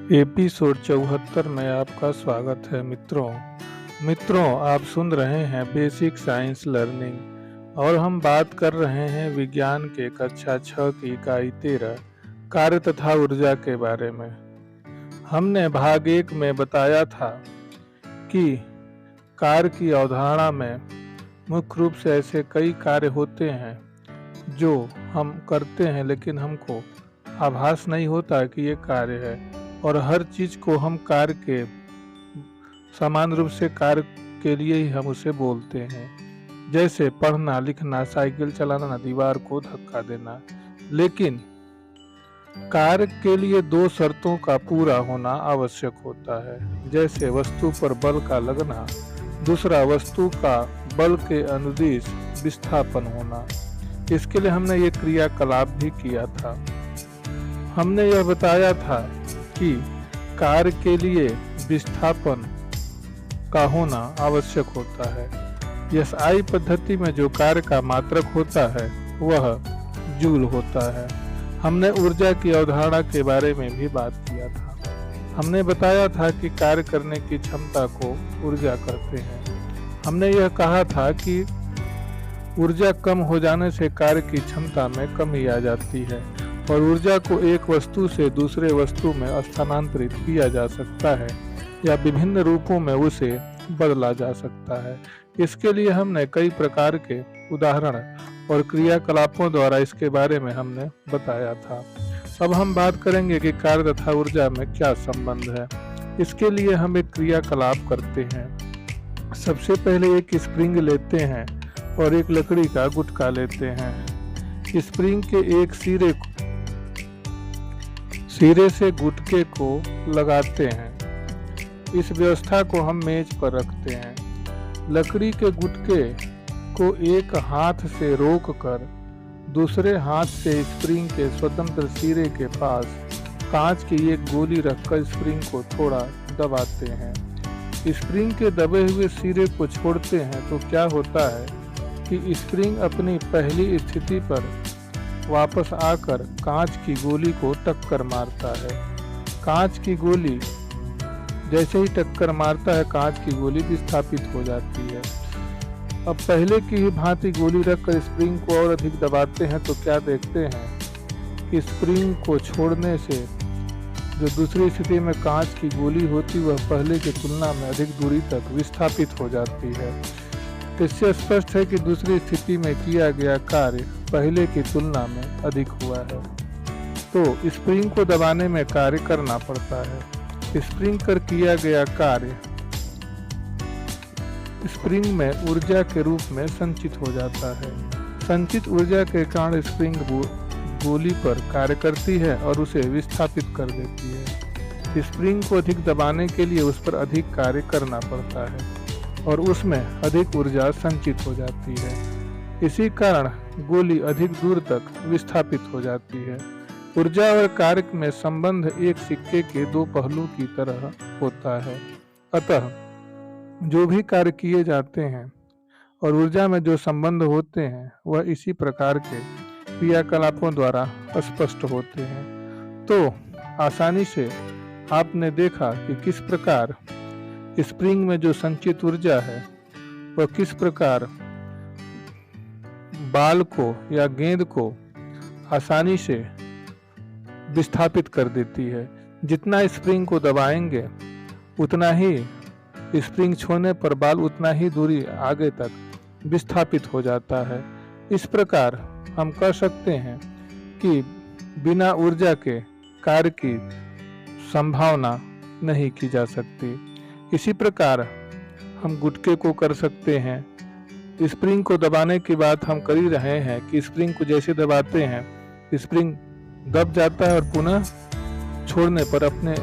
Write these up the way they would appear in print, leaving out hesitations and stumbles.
Episode 74 में आपका स्वागत है मित्रों आप सुन रहे हैं बेसिक साइंस लर्निंग और हम बात कर रहे हैं विज्ञान के कक्षा 6 की इकाई 13 कार्य तथा ऊर्जा के बारे में। हमने भाग 1 में बताया था कि कार्य की अवधारणा में मुख्य रूप से ऐसे कई कार्य होते हैं जो हम करते हैं लेकिन हमको आभास नहीं होता कि ये कार्य है, और हर चीज को हम कार्य के समान रूप से कार्य के लिए ही हम उसे बोलते हैं, जैसे पढ़ना, लिखना, साइकिल चलाना, दीवार को धक्का देना। लेकिन कार्य के लिए 2 शर्तों का पूरा होना आवश्यक होता है, जैसे वस्तु पर बल का लगना, दूसरा वस्तु का बल के अनुदिश विस्थापन होना। इसके लिए हमने ये क्रियाकलाप भी किया था। हमने यह बताया था कि कार्य के लिए विस्थापन का होना आवश्यक होता है। एसआई पद्धति में जो कार्य का मात्रक होता है वह जूल होता है। हमने ऊर्जा की अवधारणा के बारे में भी बात किया था। हमने बताया था कि कार्य करने की क्षमता को ऊर्जा कहते हैं। हमने यह कहा था कि ऊर्जा कम हो जाने से कार्य की क्षमता में कमी आ जाती है और ऊर्जा को एक वस्तु से दूसरे वस्तु में स्थानांतरित किया जा सकता है या विभिन्न रूपों में उसे बदला जा सकता है। इसके लिए हमने कई प्रकार के उदाहरण और क्रियाकलापों द्वारा इसके बारे में हमने बताया था। अब हम बात करेंगे कि कार्य तथा ऊर्जा में क्या संबंध है। इसके लिए हम एक क्रियाकलाप करते हैं। सबसे पहले एक स्प्रिंग लेते हैं और एक लकड़ी का गुटका लेते हैं। स्प्रिंग के एक सिरे से गुटके को लगाते हैं। इस व्यवस्था को हम मेज पर रखते हैं। लकड़ी के गुटके को एक हाथ से रोककर दूसरे हाथ से स्प्रिंग के स्वतंत्र सिरे के पास कांच की एक गोली रखकर स्प्रिंग को थोड़ा दबाते हैं। स्प्रिंग के दबे हुए सिरे को छोड़ते हैं तो क्या होता है कि स्प्रिंग अपनी पहली स्थिति पर वापस आकर कांच की गोली को टक्कर मारता है। कांच की गोली जैसे ही टक्कर मारता है, कांच की गोली विस्थापित हो जाती है। अब पहले की ही भांति गोली रखकर स्प्रिंग को और अधिक दबाते हैं तो क्या देखते हैं कि स्प्रिंग को छोड़ने से जो दूसरी स्थिति में कांच की गोली होती वह पहले की तुलना में अधिक दूरी तक विस्थापित हो जाती है। इससे स्पष्ट है कि दूसरी स्थिति में किया गया कार्य पहले की तुलना में अधिक हुआ है, तो स्प्रिंग को दबाने में कार्य करना पड़ता है। स्प्रिंग कर किया गया कार्य स्प्रिंग में ऊर्जा के रूप में संचित हो जाता है। संचित ऊर्जा के कारण स्प्रिंग गोली पर कार्य करती है और उसे विस्थापित कर देती है। स्प्रिंग को अधिक दबाने के लिए उस पर अधिक कार्य करना पड़ता है और उसमें अधिक ऊर्जा संचित हो जाती है। इसी कारण गोली अधिक दूर तक विस्थापित हो जाती है। ऊर्जा और कार्य में संबंध एक सिक्के के 2 पहलू की तरह होता है। अतः जो भी कार्य किए जाते हैं और ऊर्जा में जो संबंध होते हैं वह इसी प्रकार के क्रियाकलापों द्वारा स्पष्ट होते हैं। तो आसानी से आपने देखा कि किस प्रकार स्प्रिंग में जो संचित ऊर्जा है वह किस प्रकार बाल को या गेंद को आसानी से विस्थापित कर देती है। जितना स्प्रिंग को दबाएंगे उतना ही स्प्रिंग छोड़ने पर बाल उतना ही दूरी आगे तक विस्थापित हो जाता है। इस प्रकार हम कह सकते हैं कि बिना ऊर्जा के कार्य की संभावना नहीं की जा सकती। इसी प्रकार हम गुटके को कर सकते हैं। स्प्रिंग को दबाने के बाद हम कर ही रहे हैं कि स्प्रिंग को जैसे दबाते हैं स्प्रिंग दब जाता है और पुनः छोड़ने पर अपने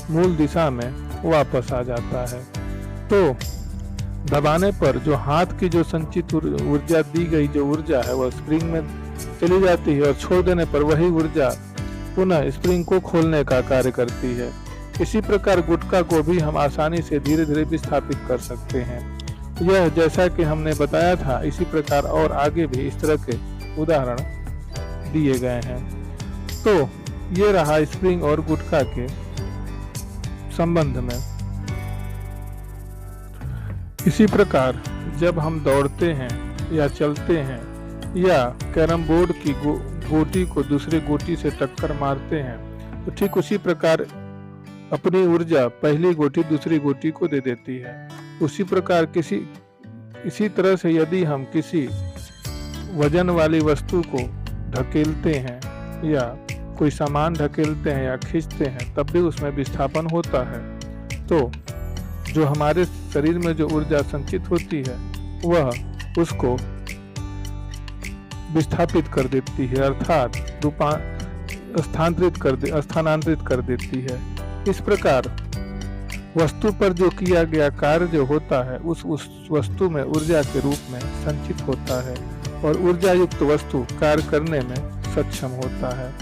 मूल दिशा में वापस आ जाता है। तो दबाने पर जो हाथ की जो संचित ऊर्जा दी गई जो ऊर्जा है वह स्प्रिंग में चली जाती है और छोड़ देने पर वही ऊर्जा पुनः स्प्रिंग को खोलने का कार्य करती है। इसी प्रकार गुटका को भी हम आसानी से धीरे धीरे विस्थापित कर सकते हैं। यह जैसा कि हमने बताया था इसी प्रकार और आगे भी इस तरह के उदाहरण दिए गए हैं। तो ये रहा स्प्रिंग और गुटका के संबंध में। इसी प्रकार जब हम दौड़ते हैं या चलते हैं या कैरम बोर्ड की गोटी को दूसरे गोटी से टक्कर मारते हैं, तो ठीक उसी प्रकार अपनी ऊर्जा पहली गोटी दूसरी गोटी को दे देती है। उसी प्रकार इसी तरह से यदि हम किसी वजन वाली वस्तु को ढकेलते हैं या कोई सामान ढकेलते हैं या खींचते हैं, तब भी उसमें विस्थापन होता है। तो जो हमारे शरीर में जो ऊर्जा संचित होती है वह उसको विस्थापित कर देती है, अर्थात स्थानांतरित कर देती है। इस प्रकार वस्तु पर जो किया गया कार्य जो होता है उस वस्तु में ऊर्जा के रूप में संचित होता है और ऊर्जा युक्त वस्तु कार्य करने में सक्षम होता है।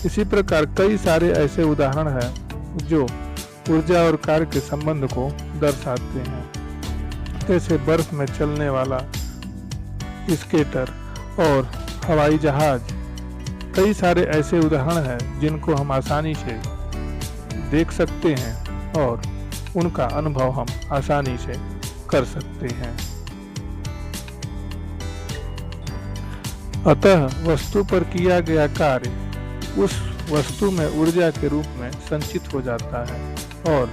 इसी प्रकार कई सारे ऐसे उदाहरण हैं जो ऊर्जा और कार्य के संबंध को दर्शाते हैं, जैसे बर्फ में चलने वाला स्केटर और हवाई जहाज। कई सारे ऐसे उदाहरण हैं जिनको हम आसानी से देख सकते हैं और उनका अनुभव हम आसानी से कर सकते हैं। अतः वस्तु पर किया गया कार्य उस वस्तु में ऊर्जा के रूप में संचित हो जाता है और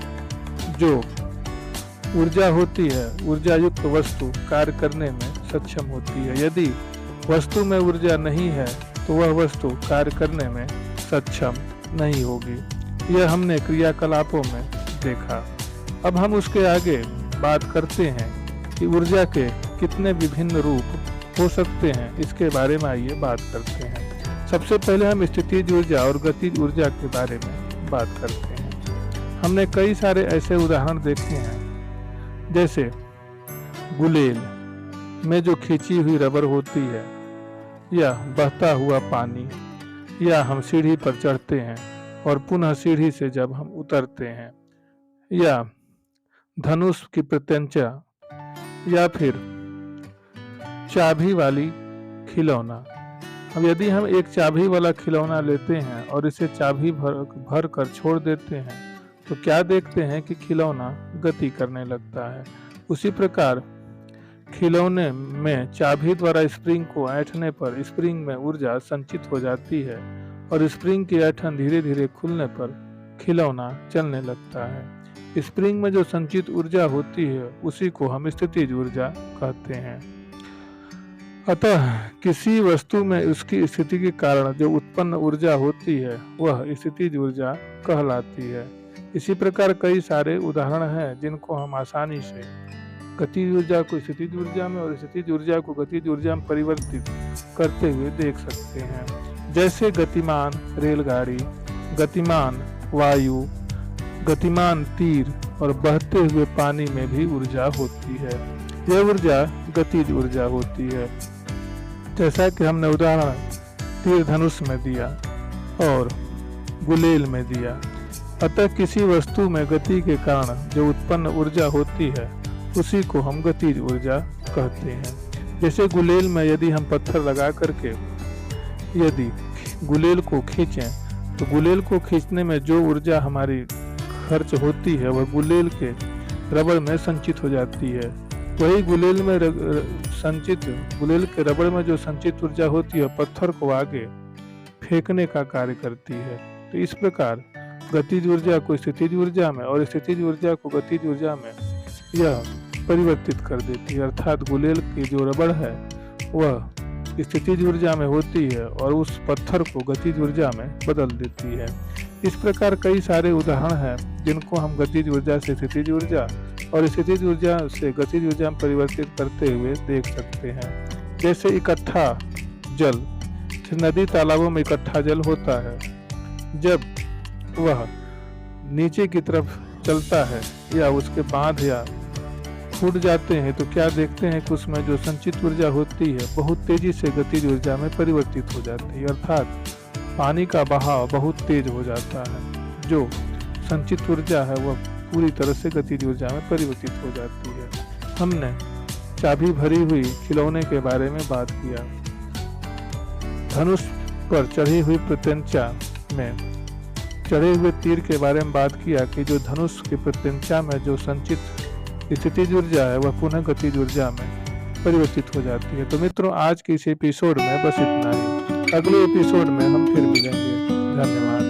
जो ऊर्जा होती है, ऊर्जा युक्त वस्तु कार्य करने में सक्षम होती है। यदि वस्तु में ऊर्जा नहीं है तो वह वस्तु कार्य करने में सक्षम नहीं होगी। यह हमने क्रियाकलापों में देखा। अब हम उसके आगे बात करते हैं कि ऊर्जा के कितने विभिन्न रूप हो सकते हैं, इसके बारे में आइए बात करते हैं। सबसे पहले हम स्थितिज ऊर्जा और गतिज ऊर्जा के बारे में बात करते हैं। हमने कई सारे ऐसे उदाहरण देखे हैं, जैसे गुलेल में जो खींची हुई रबर होती है, या बहता हुआ पानी, या हम सीढ़ी पर चढ़ते हैं और पुनः सीढ़ी से जब हम उतरते हैं, या धनुष की प्रत्यंचा, या फिर चाबी वाली खिलौना। अब यदि हम एक चाबी वाला खिलौना लेते हैं और इसे चाबी भर कर छोड़ देते हैं तो क्या देखते हैं कि खिलौना गति करने लगता है। उसी प्रकार खिलौने में चाबी द्वारा स्प्रिंग को ऐंठने पर स्प्रिंग में ऊर्जा संचित हो जाती है और स्प्रिंग की ऐंठन धीरे धीरे खुलने पर खिलौना चलने लगता है। स्प्रिंग में जो संचित ऊर्जा होती है उसी को हम स्थितिज ऊर्जा कहते हैं। अतः किसी वस्तु में उसकी स्थिति के कारण जो उत्पन्न ऊर्जा होती है वह स्थितिज ऊर्जा कहलाती है। इसी प्रकार कई सारे उदाहरण हैं जिनको हम आसानी से गतिज ऊर्जा को स्थितिज ऊर्जा में और स्थितिज ऊर्जा को गतिज ऊर्जा में परिवर्तित करते हुए देख सकते हैं। जैसे गतिमान रेलगाड़ी, गतिमान वायु, गतिमान तीर और बहते हुए पानी में भी ऊर्जा होती है। यह ऊर्जा गतिज ऊर्जा होती है, जैसा कि हमने उदाहरण तीर धनुष में दिया और गुलेल में दिया। अतः किसी वस्तु में गति के कारण जो उत्पन्न ऊर्जा होती है उसी को हम गतिज ऊर्जा कहते हैं। जैसे गुलेल में यदि हम पत्थर लगा करके यदि गुलेल को खींचें तो गुलेल को खींचने में जो ऊर्जा हमारी खर्च होती है वह गुलेल के रबड़ में संचित हो जाती है। वही गुलेल के रबड़ में जो संचित ऊर्जा होती है पत्थर को आगे फेंकने का कार्य करती है। तो इस प्रकार गतिज ऊर्जा को स्थितिज ऊर्जा में और स्थितिज ऊर्जा को गतिज ऊर्जा में यह परिवर्तित कर देती है, अर्थात गुलेल की जो रबड़ है वह स्थितिज ऊर्जा में होती है और उस पत्थर को गतिज ऊर्जा में बदल देती है। इस प्रकार कई सारे उदाहरण हैं जिनको हम गतिज ऊर्जा से स्थितिज ऊर्जा और स्थितिज ऊर्जा से गतिज ऊर्जा में परिवर्तित करते हुए देख सकते हैं। जैसे इकट्ठा जल, नदी तालाबों में इकट्ठा जल होता है, जब वह नीचे की तरफ चलता है या उसके बांध या फूट जाते हैं तो क्या देखते हैं कि उसमें जो संचित ऊर्जा होती है बहुत तेजी से गतिज ऊर्जा में परिवर्तित हो जाती है, अर्थात पानी का बहाव बहुत तेज हो जाता है। जो संचित ऊर्जा है वह पूरी तरह से गतिज ऊर्जा में परिवर्तित हो जाती है। हमने चाबी भरी हुई खिलौने के बारे में बात किया। धनुष पर चढ़ी हुई प्रत्यंचा में चढ़े हुए तीर के बारे में बात किया कि जो धनुष की प्रत्यंचा में जो संचित स्थितिज ऊर्जा है वह पुनः गतिज ऊर्जा में परिवर्तित हो जाती है। तो मित्रों, आज के इस एपिसोड में बस इतना ही। अगले एपिसोड में हम फिर मिलेंगे। धन्यवाद।